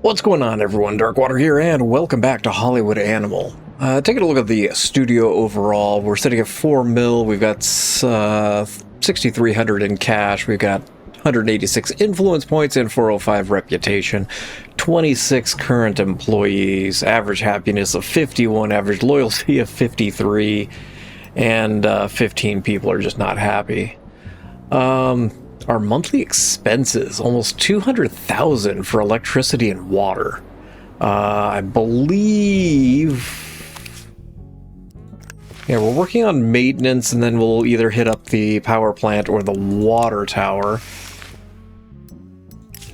What's going on, everyone? Darkwater here, and welcome back to Hollywood Animal. Taking a look at the studio overall, we're sitting at 4 mil. We've got 6,300 in cash. We've got 186 influence points and 405 reputation. 26 current employees. Average happiness of 51. Average loyalty of 53. And 15 people are just not happy. Our monthly expenses, almost 200,000 for electricity and water. I believe... Yeah, we're working on maintenance, and then we'll either hit up the power plant or the water tower.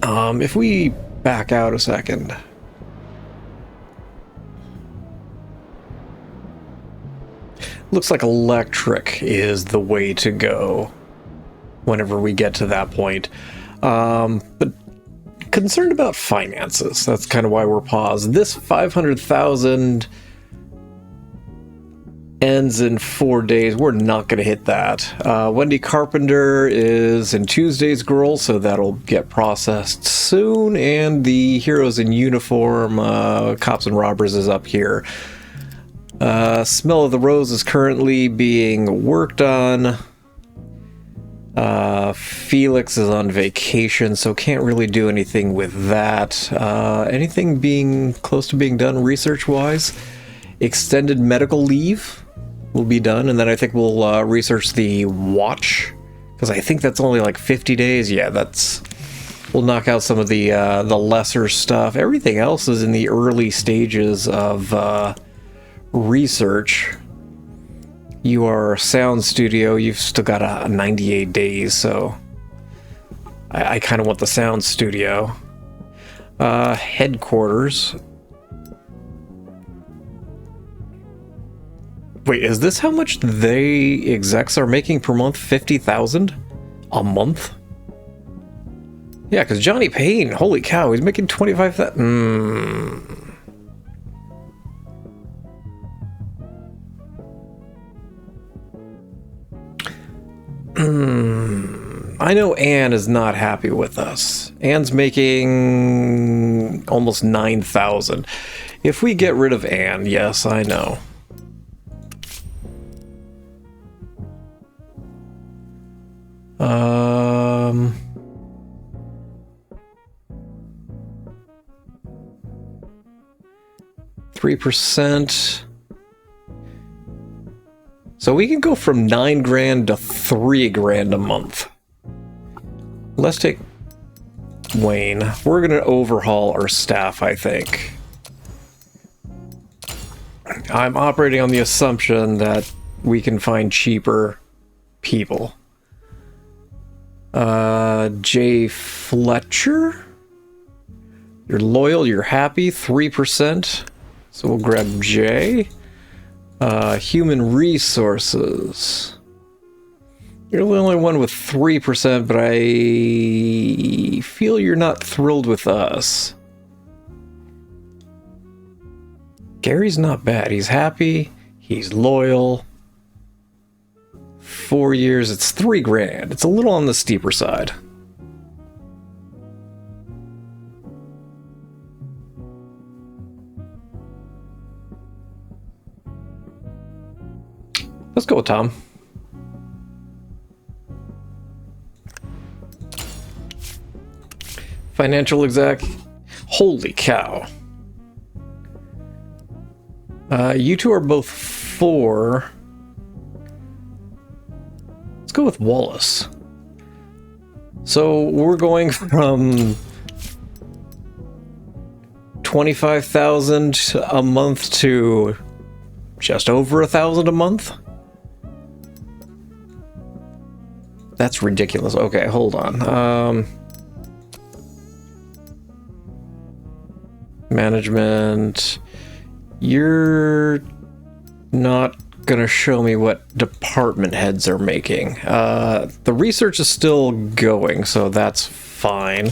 If we back out a second... Looks like electric is the way to go whenever we get to that point. But concerned about finances. That's kind of why we're paused. This 500,000 ends in 4 days. We're not going to hit that. Wendy Carpenter is in Tuesday's Girl, so that'll get processed soon. And the Heroes in Uniform, Cops and Robbers, is up here. Smell of the Rose is currently being worked on. Felix is on vacation, so can't really do anything with that. Anything being close to being done research-wise? Extended medical leave will be done, and then I think we'll research the watch, because I think that's only like 50 days. Yeah, that's... We'll knock out some of the lesser stuff. Everything else is in the early stages of research. You are a sound studio. You've still got a 98 days, so I kind of want the sound studio. Headquarters. Wait, is this how much they execs are making per month? 50,000 a month? Yeah, because Johnny Payne, holy cow, he's making 25,000. I know Anne is not happy with us. Anne's making almost 9,000. If we get rid of Anne, yes, I know. Um... 3%. So we can go from 9 grand to 3 grand a month. Let's take Wayne. We're going to overhaul our staff, I think. I'm operating on the assumption that we can find cheaper people. Jay Fletcher? You're loyal, you're happy, 3%. So we'll grab Jay. Human resources. You're the only one with 3%, but I feel you're not thrilled with us. Gary's not bad. He's happy. He's loyal. 4 years. It's 3 grand. It's a little on the steeper side. Let's go with Tom. Financial exec. Holy cow. You two are both 4. Let's go with Wallace. So we're going from 25,000 a month to just over 1,000 a month. That's ridiculous. Okay, hold on. Management. You're not gonna show me what department heads are making. The research is still going, so that's fine.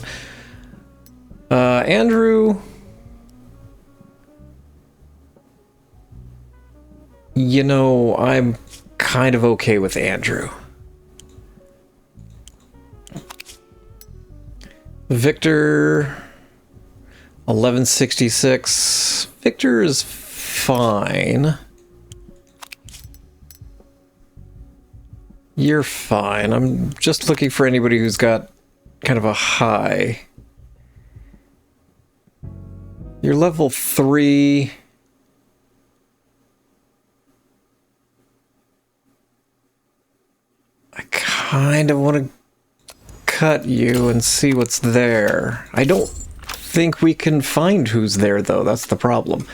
Andrew. You know, I'm kind of okay with Andrew. Victor, 1166. Victor is fine. You're fine. I'm just looking for anybody who's got kind of a high. You're level 3. I kind of want to cut you and see what's there. I don't think we can find who's there, though. That's the problem.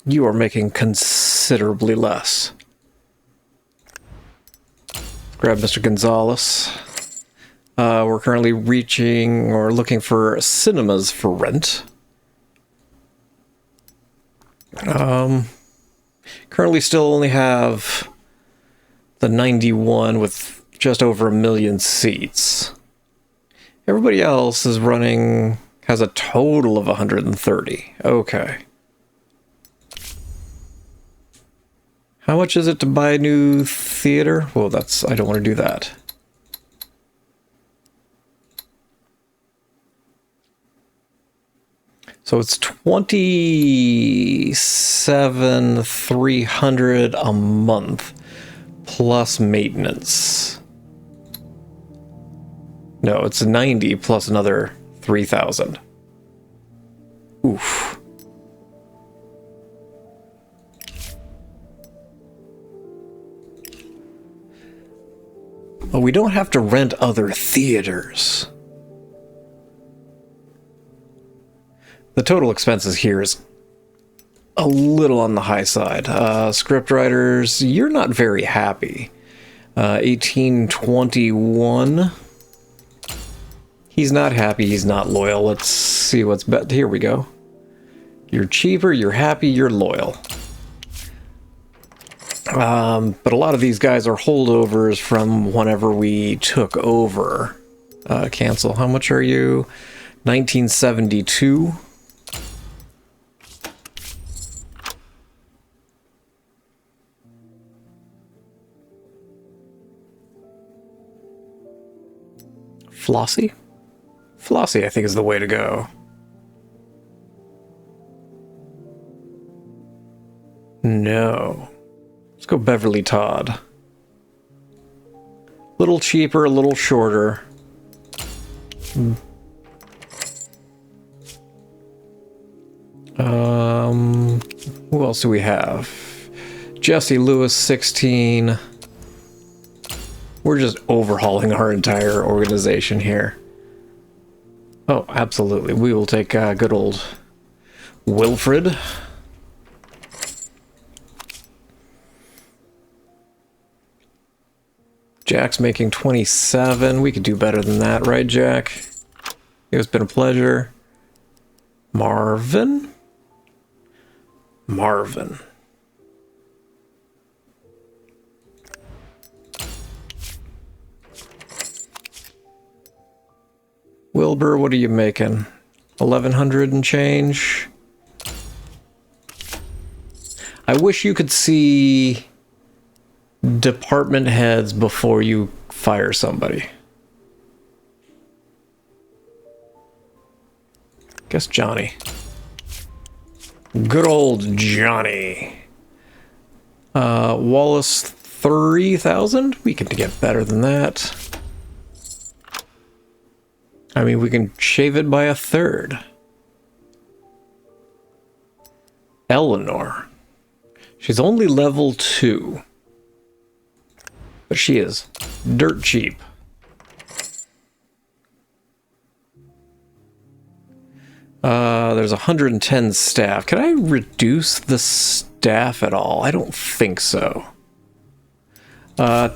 You are making considerably less. Grab Mr. Gonzalez. We're currently reaching or looking for cinemas for rent. Currently still only have the 91 with just over 1 million seats. Everybody else is running, has a total of 130. Okay. How much is it to buy a new theater? Well, I don't want to do that. So it's 27,300 a month plus maintenance. No, it's 90 plus another 3,000. Oof. But we don't have to rent other theaters. The total expenses here is a little on the high side. Script writers, you're not very happy. 1821. He's not happy, he's not loyal. Let's see what's better. Here we go. You're cheaper, you're happy, you're loyal. But a lot of these guys are holdovers from whenever we took over. Cancel. How much are you? 1972. Flossie? Flossie, I think, is the way to go. No. Let's go Beverly Todd. Little cheaper, a little shorter. Who else do we have? Jesse Lewis, 16. We're just overhauling our entire organization here. Oh, absolutely. We will take good old Wilfred. Jack's making 27. We could do better than that, right, Jack? It's been a pleasure. Marvin? Marvin. Wilbur, what are you making? 1,100 and change? I wish you could see department heads before you fire somebody. Guess Johnny. Good old Johnny. Wallace, 3,000? We can get better than that. I mean, we can shave it by a third. Eleanor. She's only level 2. But she is dirt cheap. There's 110 staff. Can I reduce the staff at all? I don't think so.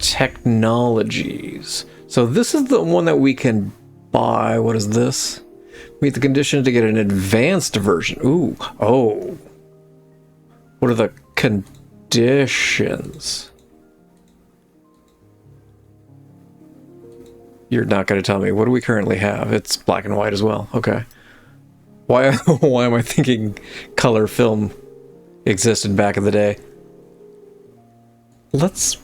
Technologies. So this is the one that we can buy. What is this? Meet the condition to get an advanced version. Ooh. Oh. What are the conditions? You're not going to tell me. What do we currently have? It's black and white as well. Okay. Why am I thinking color film existed back in the day? Let's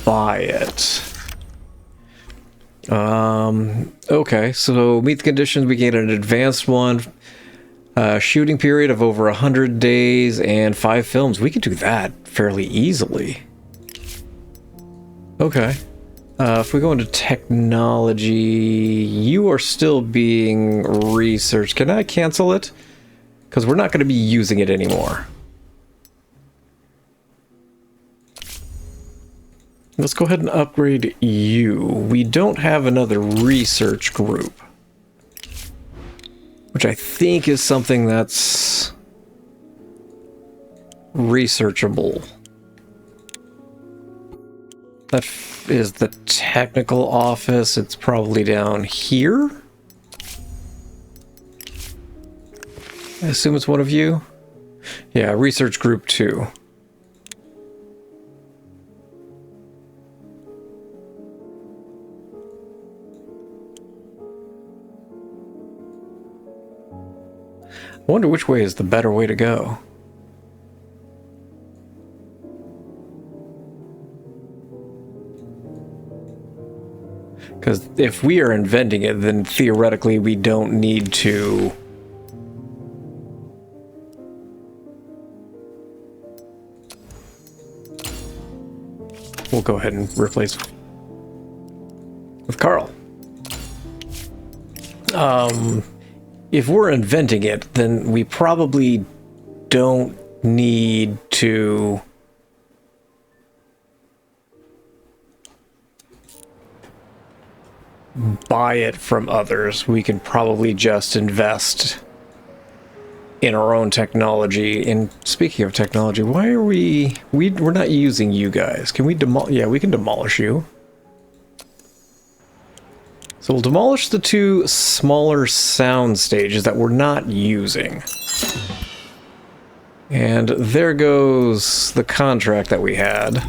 buy it. Okay, so meet the conditions, we get an advanced one. Shooting period of over 100 days and 5 films. We could do that fairly easily. Okay. If we go into technology, you are still being researched. Can I cancel it? Because we're not going to be using it anymore. Let's go ahead and upgrade you. We don't have another research group, which I think is something that's researchable. That is the technical office. It's probably down here. I assume it's one of you. Yeah, research group 2. I wonder which way is the better way to go. Because if we are inventing it, then theoretically we don't need to... We'll go ahead and replace with Carl. If we're inventing it, then we probably don't need to buy it from others. We can probably just invest in our own technology. And speaking of technology, why are we're not using you guys? Can we yeah, we can demolish you. So we'll demolish the 2 smaller sound stages that we're not using. And there goes the contract that we had.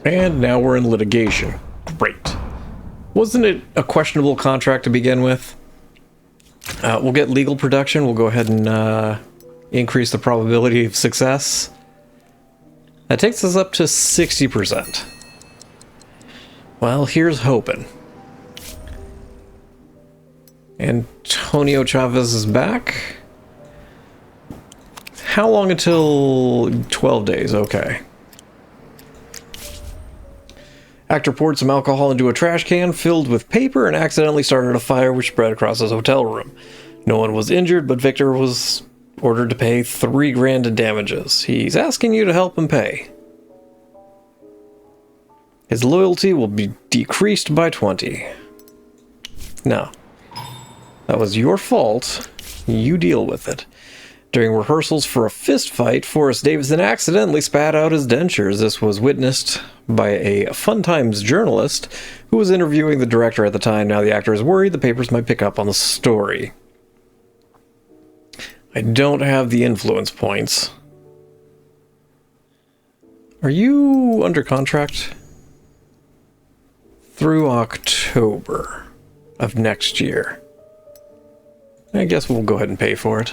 And now we're in litigation. Great. Wasn't it a questionable contract to begin with? We'll get legal production. We'll go ahead and increase the probability of success. That takes us up to 60%. Well, here's hoping. Antonio Chavez is back. How long until 12 days? Okay. Actor poured some alcohol into a trash can filled with paper and accidentally started a fire which spread across his hotel room. No one was injured, but Victor was ordered to pay $3 grand in damages. He's asking you to help him pay. His loyalty will be decreased by 20. No. That was your fault. You deal with it. During rehearsals for a fist fight, Forrest Davidson accidentally spat out his dentures. This was witnessed by a Fun Times journalist who was interviewing the director at the time. Now the actor is worried the papers might pick up on the story. I don't have the influence points. Are you under contract? Through October of next year. I guess we'll go ahead and pay for it.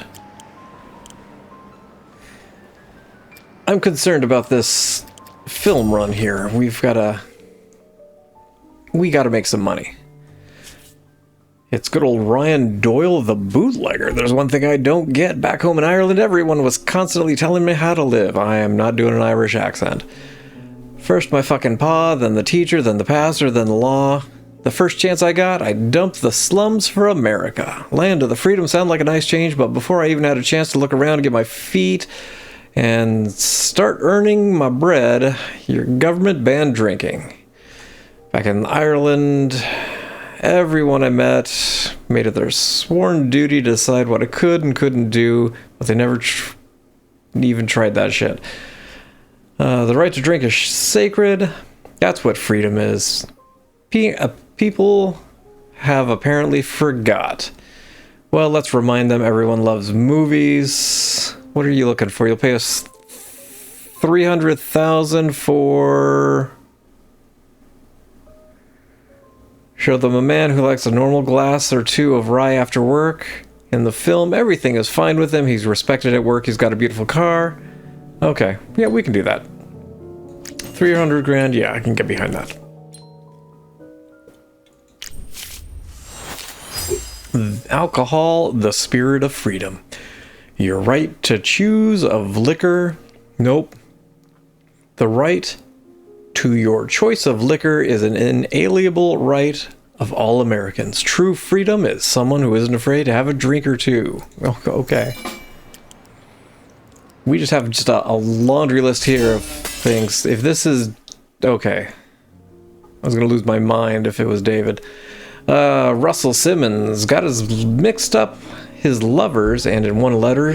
I'm concerned about this film run here. We gotta make some money. It's good old Ryan Doyle, the bootlegger. There's one thing I don't get. Back home in Ireland, everyone was constantly telling me how to live. I am not doing an Irish accent. First my fucking pa, then the teacher, then the pastor, then the law. The first chance I got, I dumped the slums for America. Land of the freedom sounded like a nice change, but before I even had a chance to look around and get my feet and start earning my bread, your government banned drinking. Back in Ireland, everyone I met made it their sworn duty to decide what I could and couldn't do, but they never even tried that shit. The right to drink is sacred. That's what freedom is. People have apparently forgot. Well, let's remind them everyone loves movies. What are you looking for? You'll pay us $300,000 for... Show them a man who likes a normal glass or 2 of rye after work. In the film, everything is fine with him. He's respected at work. He's got a beautiful car. Okay, yeah, we can do that. 300 grand, yeah, I can get behind that. Alcohol, the spirit of freedom. Your right to choose of liquor. Nope. The right to your choice of liquor is an inalienable right of all Americans. True freedom is someone who isn't afraid to have a drink or two. Okay. We just have a laundry list here of things. If this is... Okay. I was going to lose my mind if it was David. Russell Simmons got mixed up his lovers, and in one letter,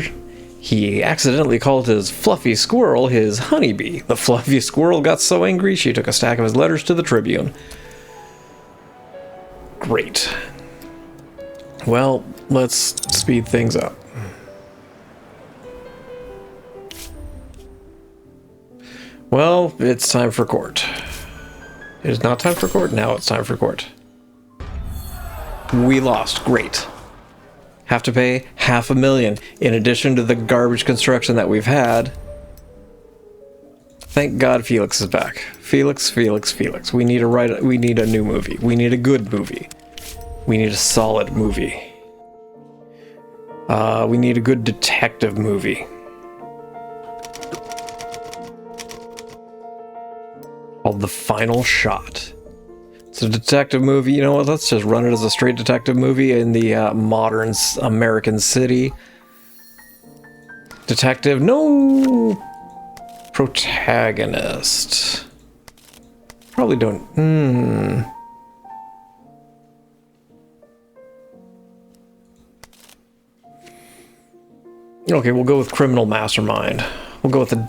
he accidentally called his fluffy squirrel his honeybee. The fluffy squirrel got so angry, she took a stack of his letters to the Tribune. Great. Well, let's speed things up. Well, it's time for court. It is not time for court. Now it's time for court. We lost. Great. Have to pay $500,000 in addition to the garbage construction that we've had. Thank God Felix is back. Felix. We need a new movie. We need a good movie. We need a solid movie. We need a good detective movie. Called The Final Shot. It's a detective movie. You know what? Let's just run it as a straight detective movie in the modern American city. Detective, no protagonist. Probably don't. Okay, we'll go with criminal mastermind. We'll go with the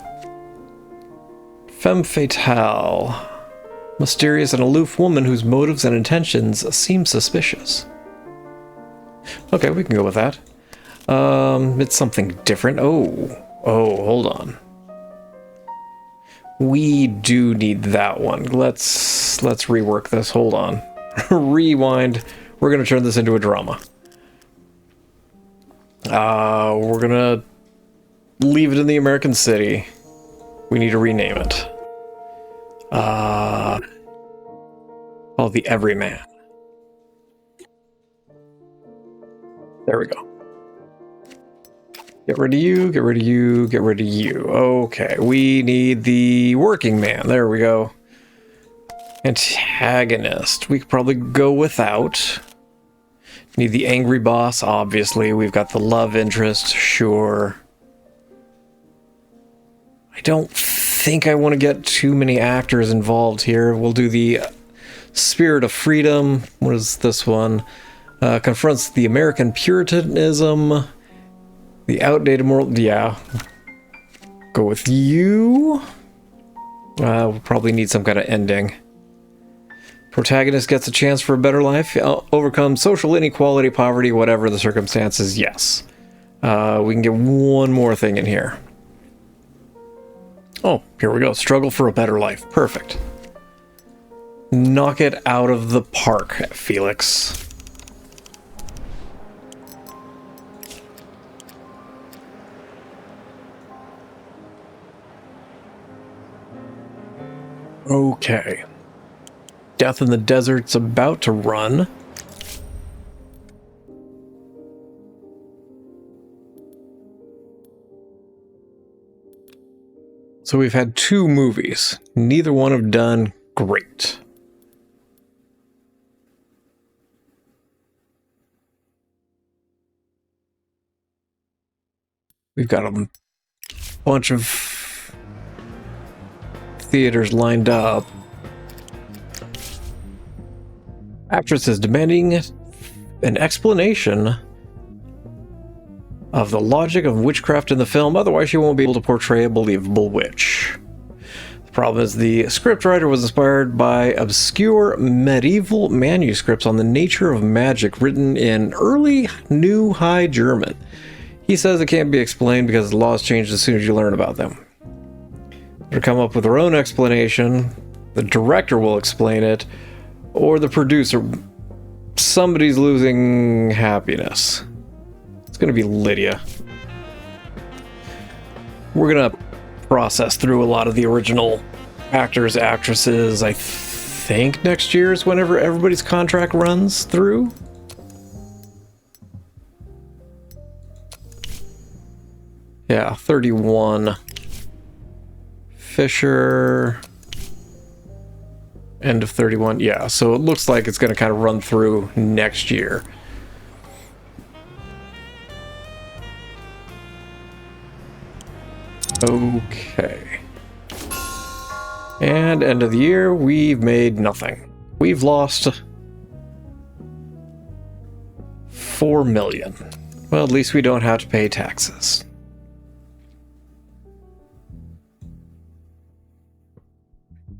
femme fatale. Mysterious and aloof woman whose motives and intentions seem suspicious. Okay, we can go with that. It's something different. Oh, hold on. We do need that one. Let's rework this. Hold on. Rewind. We're gonna turn this into a drama. We're gonna leave it in the American city. We need to rename it. Called The Everyman. There we go. Get rid of you, get rid of you, get rid of you. Okay, we need the working man. There we go. Antagonist. We could probably go without. Need the angry boss, obviously. We've got the love interest, sure. I don't think I want to get too many actors involved here. We'll do the spirit of freedom. What is this one? Confronts the American Puritanism. The outdated moral... Yeah. Go with you. We'll probably need some kind of ending. Protagonist gets a chance for a better life. Overcome social inequality, poverty, whatever the circumstances. Yes. We can get one more thing in here. Oh, here we go. Struggle for a better life. Perfect. Knock it out of the park, Felix. Okay. Death in the Desert's about to run. So we've had 2 movies. Neither one have done great. We've got a bunch of theaters lined up. Actress is demanding an explanation of the logic of witchcraft in the film, otherwise she won't be able to portray a believable witch. The problem is the scriptwriter was inspired by obscure medieval manuscripts on the nature of magic written in early New High German. He says it can't be explained because the laws change as soon as you learn about them. They'll come up with their own explanation, the director will explain it, or the producer. Somebody's losing happiness. It's gonna be Lydia. We're gonna process through a lot of the original actors, actresses. I think next year is whenever everybody's contract runs through. Yeah, 31. Fisher. End of 31. Yeah, so it looks like it's going to kind of run through next year. Okay. And end of the year, we've made nothing. We've lost 4 million. Well, at least we don't have to pay taxes.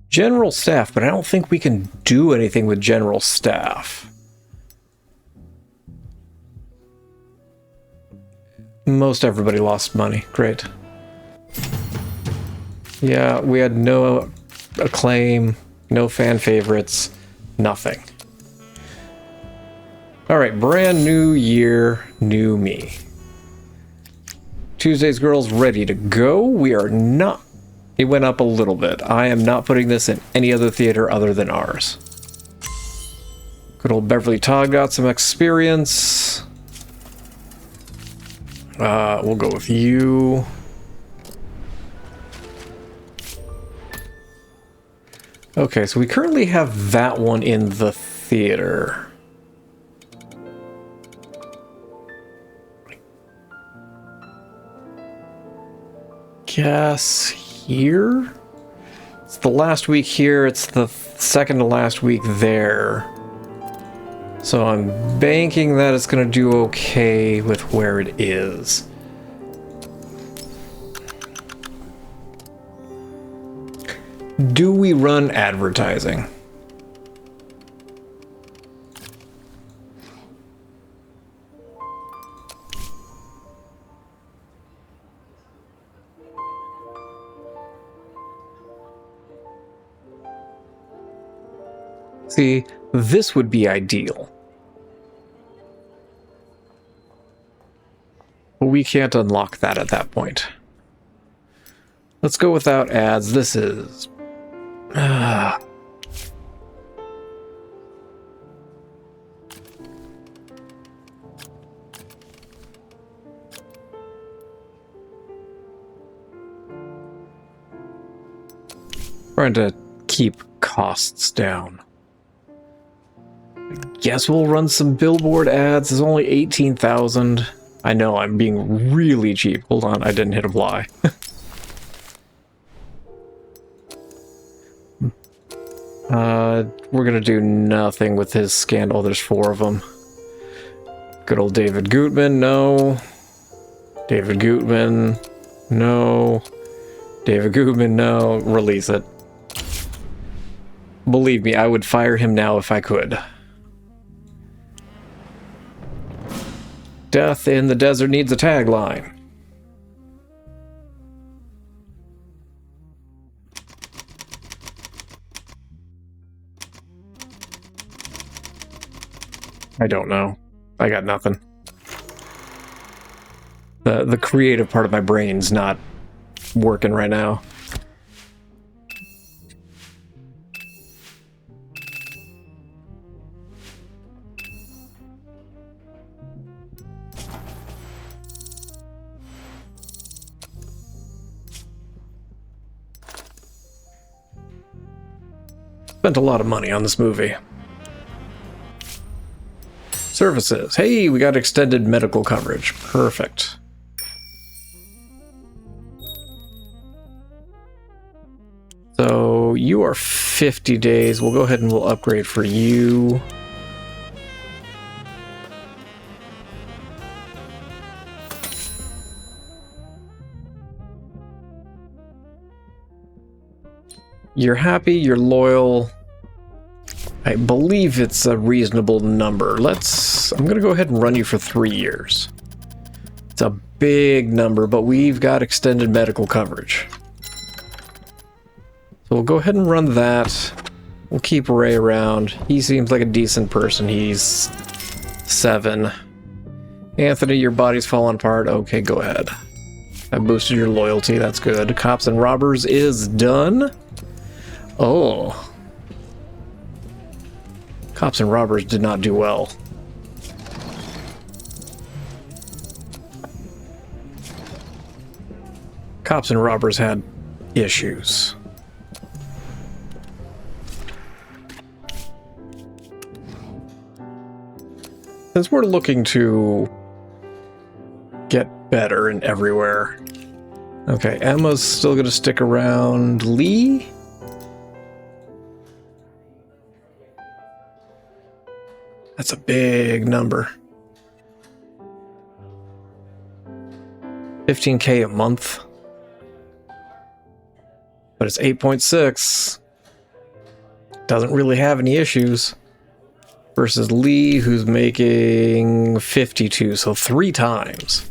General staff, but I don't think we can do anything with general staff. Most everybody lost money. Great. Yeah, we had no acclaim, no fan favorites, nothing. Alright, brand new year, new me. Tuesday's Girls ready to go. We are not... It went up a little bit. I am not putting this in any other theater other than ours. Good old Beverly Todd got some experience. We'll go with you. Okay, so we currently have that one in the theater. Guess here? It's the last week here, it's the second to last week there. So I'm banking that it's going to do okay with where it is. Do we run advertising? See, this would be ideal. But we can't unlock that at that point. Let's go without ads. This is... Trying to keep costs down. I guess we'll run some billboard ads. It's only 18,000. I know, I'm being really cheap. Hold on, I didn't hit apply. We're gonna do nothing with his scandal. There's 4 of them. Good old David Gutman, no. David Gutman, no. David Gutman, no. Release it. Believe me, I would fire him now if I could. Death in the desert needs a tagline. I don't know. I got nothing. The creative part of my brain's not working right now. Spent a lot of money on this movie. Services. Hey, we got extended medical coverage. Perfect. So you are 50 days. We'll go ahead and we'll upgrade for you. You're happy, you're loyal. I believe it's a reasonable number. I'm gonna go ahead and run you for 3 years. It's a big number, but we've got extended medical coverage. So we'll go ahead and run that. We'll keep Ray around. He seems like a decent person. He's 7. Anthony, your body's falling apart. Okay, go ahead. That boosted your loyalty. That's good. Cops and Robbers is done. Oh. Cops and Robbers did not do well. Cops and Robbers had issues. Since we're looking to get better in everywhere. Okay, Emma's still gonna stick around. Lee? That's a big number. 15K a month. But it's 8.6. Doesn't really have any issues. Versus Lee, who's making 52, so 3 times.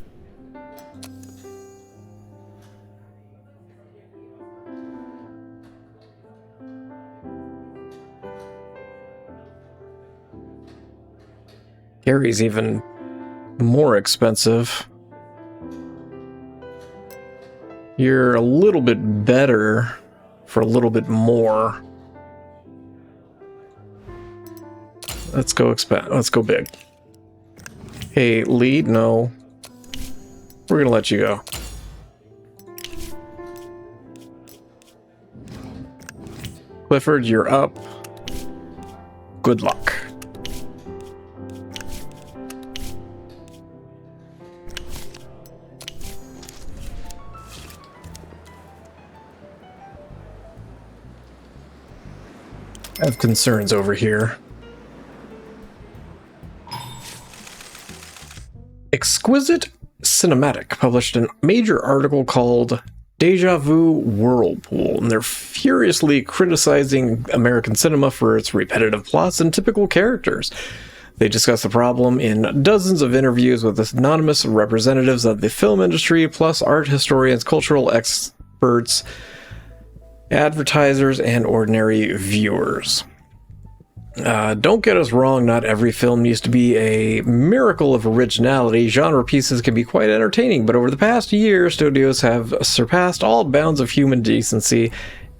Gary's even more expensive. You're a little bit better for a little bit more. Let's go big. Hey, Lee, no. We're gonna let you go. Clifford, you're up. Good luck. I have concerns over here. Exquisite Cinematic published a major article called Deja Vu Whirlpool, and they're furiously criticizing American cinema for its repetitive plots and typical characters. They discuss the problem in dozens of interviews with anonymous representatives of the film industry, plus art historians, cultural experts, advertisers, and ordinary viewers. Don't get us wrong, not every film needs to be a miracle of originality. Genre pieces can be quite entertaining, but over the past year, studios have surpassed all bounds of human decency.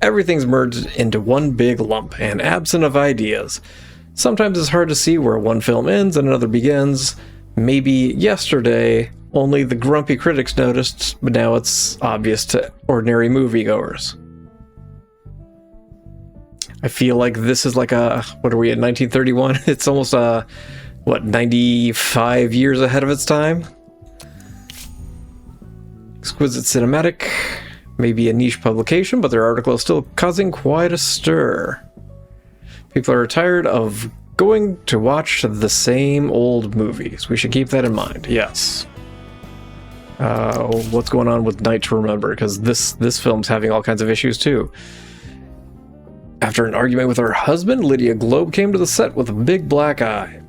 Everything's merged into one big lump, and absent of ideas. Sometimes it's hard to see where one film ends and another begins. Maybe yesterday, only the grumpy critics noticed, but now it's obvious to ordinary moviegoers. I feel like this is like a, what are we at, 1931? It's almost what, 95 years ahead of its time? Exquisite Cinematic, maybe a niche publication, but their article is still causing quite a stir. People are tired of going to watch the same old movies. We should keep that in mind, yes. What's going on with Night to Remember? Because this film's having all kinds of issues too. After an argument with her husband, Lydia Globe came to the set with a big black eye.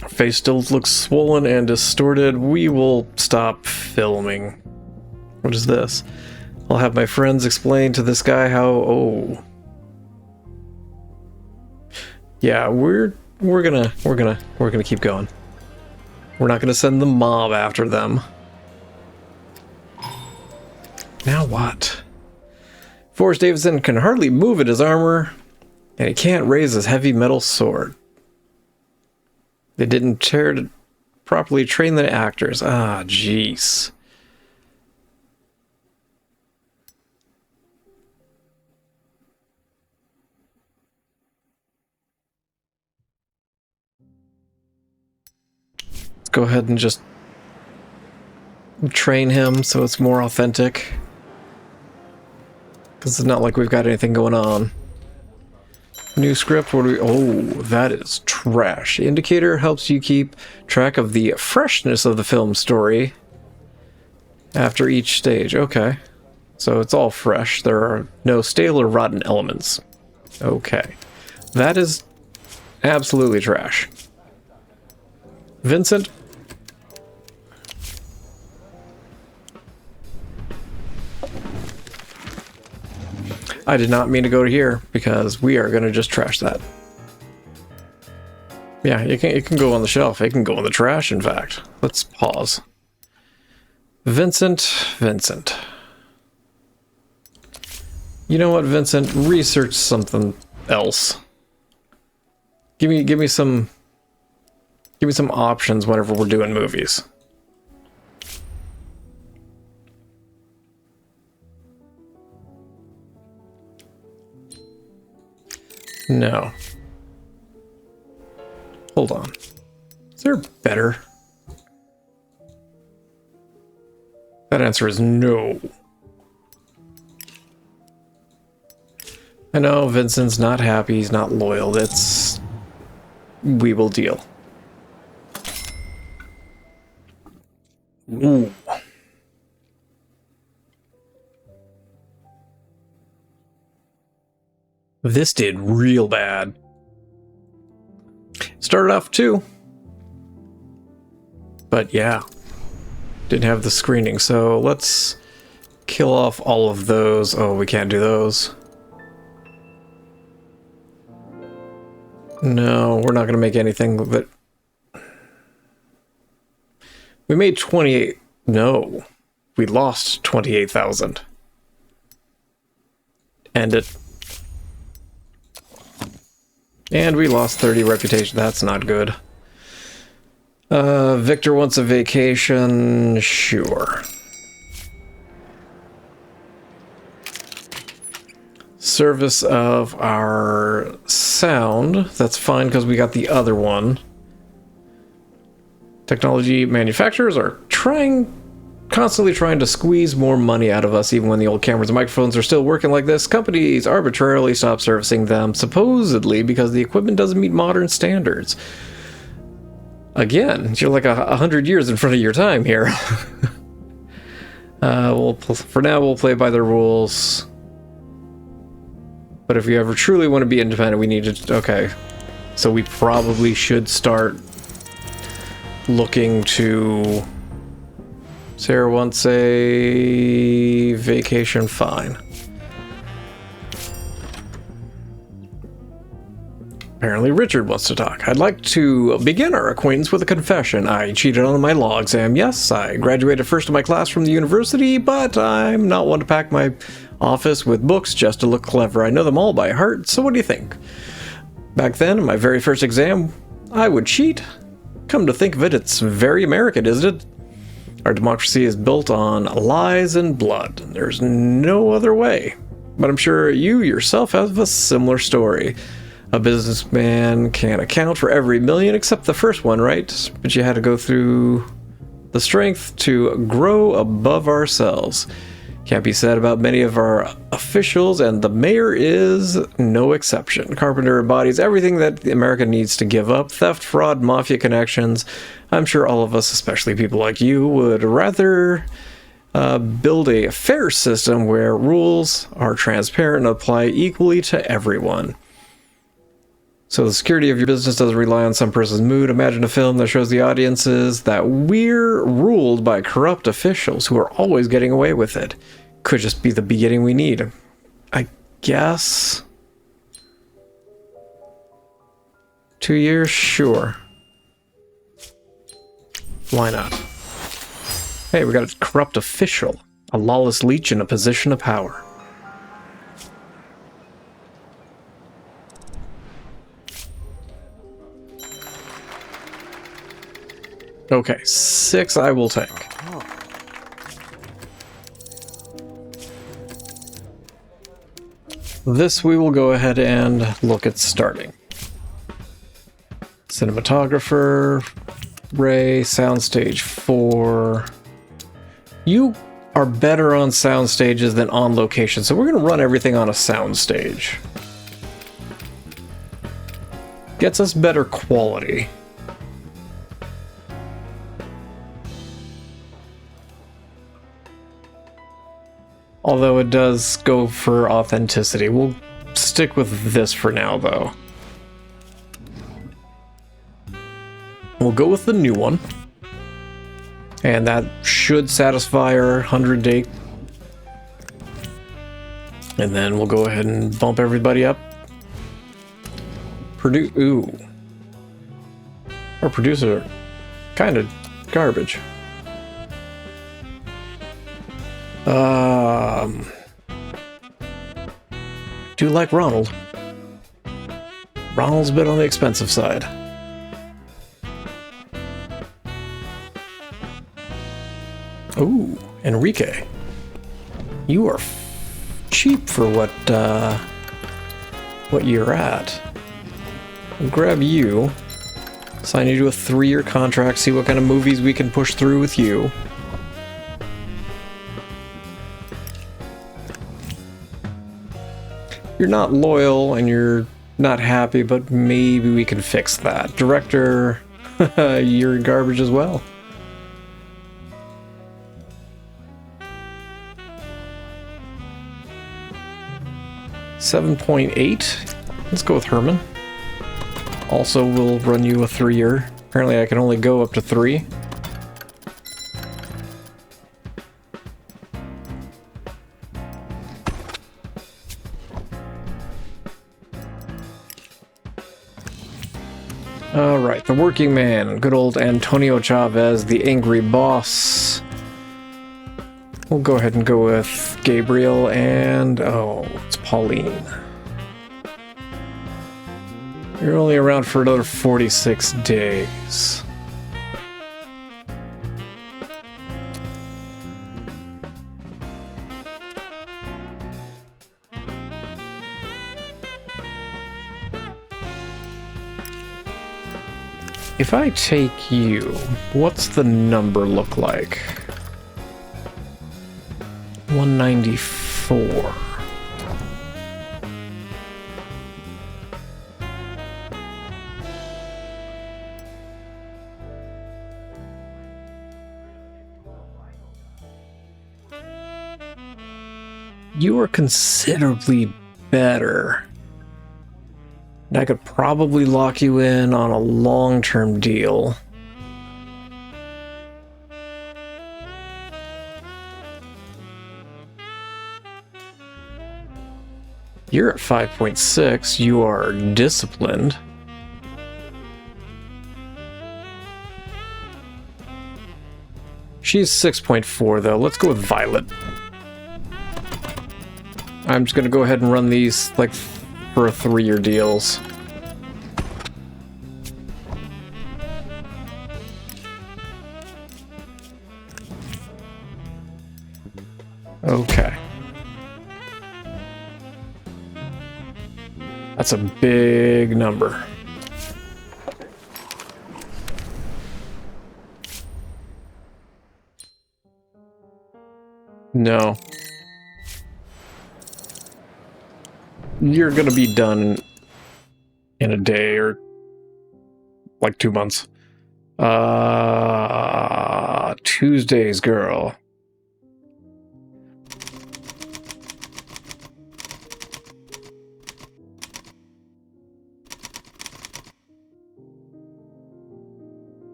Her face still looks swollen and distorted. We will stop filming. What is this? I'll have my friends explain to this guy how... Oh. Yeah, we're gonna keep going. We're not gonna send the mob after them. Now what? Forrest Davidson can hardly move at his armor, and he can't raise his heavy metal sword. They didn't properly train the actors. Ah, jeez. Let's go ahead and just train him so it's more authentic. Because it's not like we've got anything going on. New script, what do we... Oh, that is trash. The indicator helps you keep track of the freshness of the film story after each stage. Okay. So it's all fresh. There are no stale or rotten elements. Okay. That is absolutely trash. Vincent? I did not mean to go to here, because we are going to just trash that. Yeah, it can go on the shelf. It can go in the trash, in fact. Let's pause. Vincent. You know what, Vincent? Research something else. Give me some options whenever we're doing movies. No. Hold on. Is there better? That answer is no. I know Vincent's not happy, he's not loyal. We will deal. Ooh. This did real bad. Started off 2. But yeah. Didn't have the screening, so let's kill off all of those. Oh, we can't do those. No, we're not going to make anything that... We made 28... No. We lost 28,000. End it. And we lost 30 reputation. That's not good. Victor wants a vacation. Sure. Service of our sound. That's fine because we got the other one. Technology manufacturers are constantly trying to squeeze more money out of us, even when the old cameras and microphones are still working like this. Companies arbitrarily stop servicing them, supposedly because the equipment doesn't meet modern standards. Again, you're like 100 years in front of your time here. For now, we'll play by the rules. But if we ever truly want to be independent, we need to... Okay. So we probably should start looking to... Sarah wants a vacation. Fine. Apparently Richard wants to talk. I'd like to begin our acquaintance with a confession. I cheated on my law exam. Yes, I graduated first in my class from the university, but I'm not one to pack my office with books just to look clever. I know them all by heart, so what do you think? Back then, in my very first exam, I would cheat? Come to think of it, it's very American, isn't it? Our democracy is built on lies and blood. There's no other way. But I'm sure you yourself have a similar story. A businessman can't account for every million except the first one, right? But you had to go through the strength to grow above ourselves. Can't be said about many of our officials, and the mayor is no exception. Carpenter embodies everything that America needs to give up. Theft, fraud, mafia connections. I'm sure all of us, especially people like you, would rather build a fair system where rules are transparent and apply equally to everyone. So the security of your business doesn't rely on some person's mood. Imagine a film that shows the audiences that we're ruled by corrupt officials who are always getting away with it. Could just be the beginning we need. I guess. 2 years? Sure. Why not? Hey, we got a corrupt official. A lawless leech in a position of power. Okay, 6 I will take. This we will go ahead and look at starting. Cinematographer, Ray, soundstage 4. You are better on sound stages than on location, so we're going to run everything on a sound stage. Gets us better quality. Although it does go for authenticity. We'll stick with this for now, though. We'll go with the new one. And that should satisfy our 100-day. And then we'll go ahead and bump everybody up. Ooh. Our producer, kind of garbage. Do like Ronald. Ronald's a bit on the expensive side. Ooh, Enrique. You are cheap for what you're at. I'll grab you. Sign you to a 3-year contract, see what kind of movies we can push through with you. You're not loyal and you're not happy, but maybe we can fix that. Director, you're garbage as well. $7.8. Let's go with Herman. Also, we'll run you a 3-year. Apparently, I can only go up to 3. Alright, the working man. Good old Antonio Chavez, the angry boss. We'll go ahead and go with Gabriel and... oh, it's Pauline. You're only around for another 46 days. If I take you, what's the number look like? 194. You are considerably better. And I could probably lock you in on a long-term deal. You're at 5.6. You are disciplined. She's 6.4 though. Let's go with Violet. I'm just gonna go ahead and run these like for 3-year deals. Okay. That's a big number. No. You're gonna be done in a day or like 2 months. Tuesdays, girl.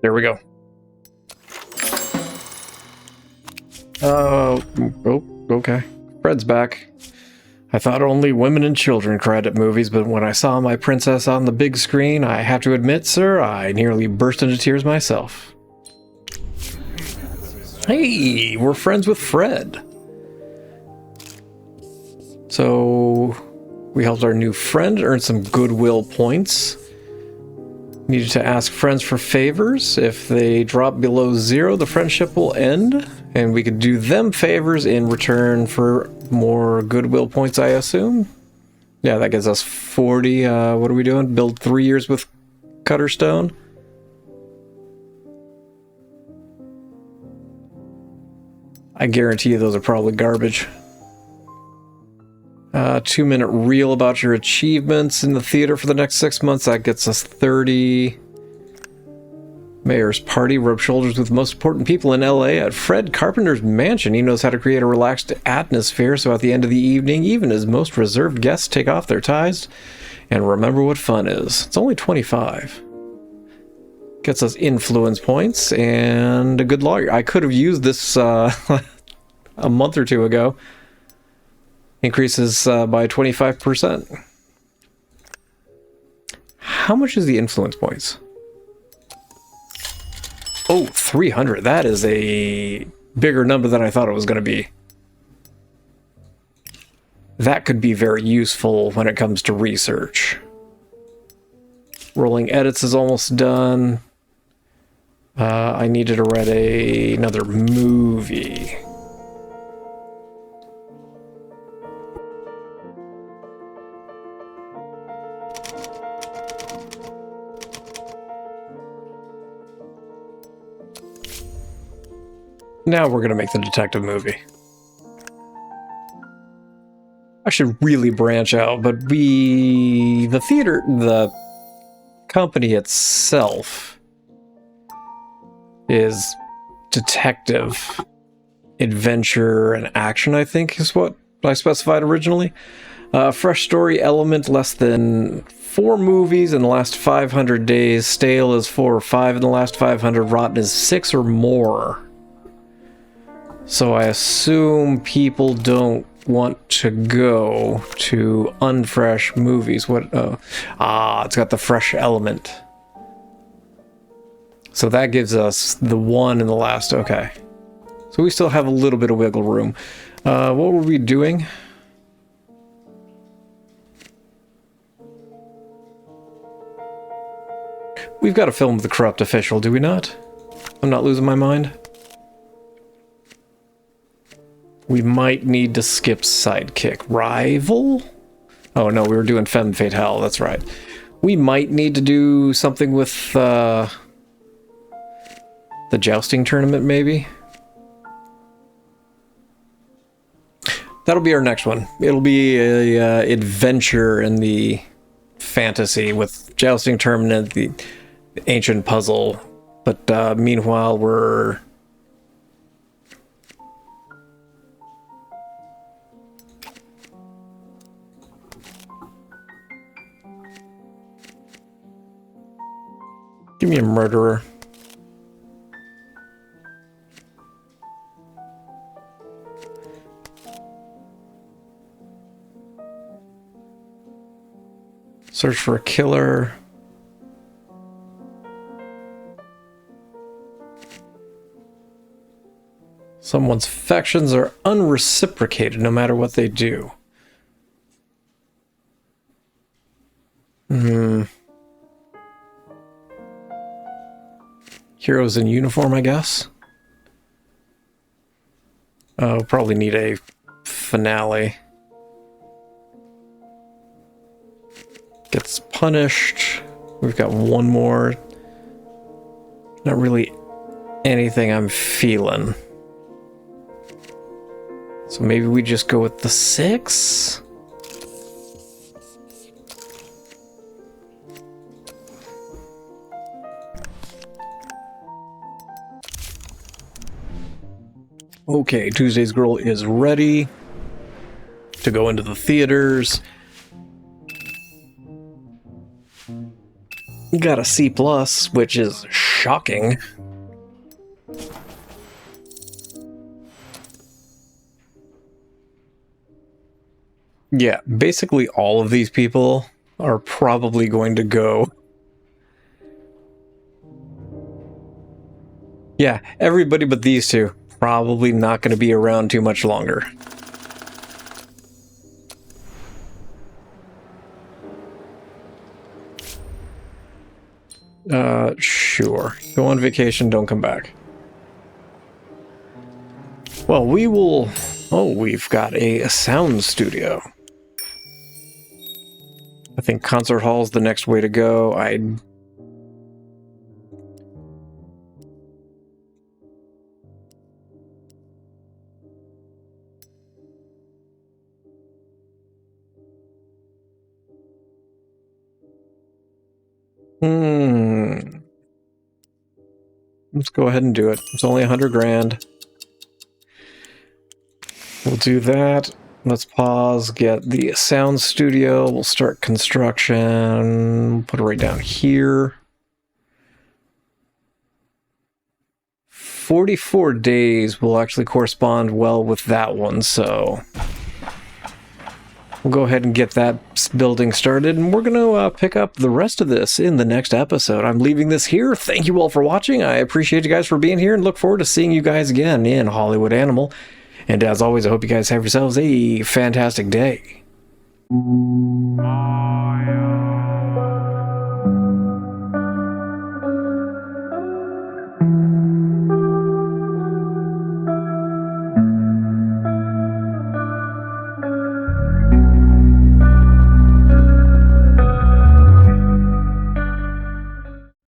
There we go. Oh, okay. Fred's back. I thought only women and children cried at movies, but when I saw my princess on the big screen, I have to admit, sir, I nearly burst into tears myself. Hey, we're friends with Fred. So, we helped our new friend earn some goodwill points. Needed to ask friends for favors. If they drop below 0, the friendship will end. And we could do them favors in return for more goodwill points, I assume. Yeah, that gives us 40. What are we doing? Build 3 years with Cutterstone. I guarantee you those are probably garbage. 2-minute reel about your achievements in the theater for the next 6 months. That gets us 30. Mayor's party. Rub shoulders with the most important people in LA at Fred Carpenter's mansion. He knows how to create a relaxed atmosphere, so at the end of the evening, even his most reserved guests take off their ties and remember what fun is. It's only 25. Gets us influence points and a good lawyer. I could have used this a month or 2 ago. Increases by 25%. How much is the influence points? Oh, 300. That is a bigger number than I thought it was going to be. That could be very useful when it comes to research. Rolling edits is almost done. I needed to write another movie. Now we're gonna make the detective movie. I should really branch out, but the company itself is detective, adventure, and action, I think is what I specified originally. Fresh story element, less than 4 movies in the last 500 days. Stale is 4 or 5 in the last 500. Rotten is 6 or more. So I assume people don't want to go to unfresh movies. What? It's got the fresh element. So that gives us the 1 in the last. Okay. So we still have a little bit of wiggle room. What were we doing? We've got a film of the corrupt official, do we not? I'm not losing my mind. We might need to skip sidekick. Rival? Oh no, we were doing femme fatale, that's right. We might need to do something with the jousting tournament, maybe? That'll be our next one. It'll be a adventure in the fantasy with jousting tournament, the ancient puzzle. But meanwhile, we're... Give me a murderer. Search for a killer. Someone's affections are unreciprocated no matter what they do. Heroes in uniform, I guess. We'll probably need a finale. Gets punished. We've got one more. Not really anything I'm feeling. So maybe we just go with the 6? Okay, Tuesday's Girl is ready to go into the theaters. Got a C+, which is shocking. Yeah, basically all of these people are probably going to go. Yeah, everybody but these two. Probably not going to be around too much longer. Sure. Go on vacation, don't come back. Well, we will... Oh, we've got a sound studio. I think concert hall's the next way to go. Let's go ahead and do it. It's only 100 grand. We'll do that. Let's pause, get the sound studio. We'll start construction. Put it right down here. 44 days will actually correspond well with that one, so... we'll go ahead and get that building started, and we're going to pick up the rest of this in the next episode. I'm leaving this here. Thank you all for watching. I appreciate you guys for being here and look forward to seeing you guys again in Hollywood Animal. And as always, I hope you guys have yourselves a fantastic day.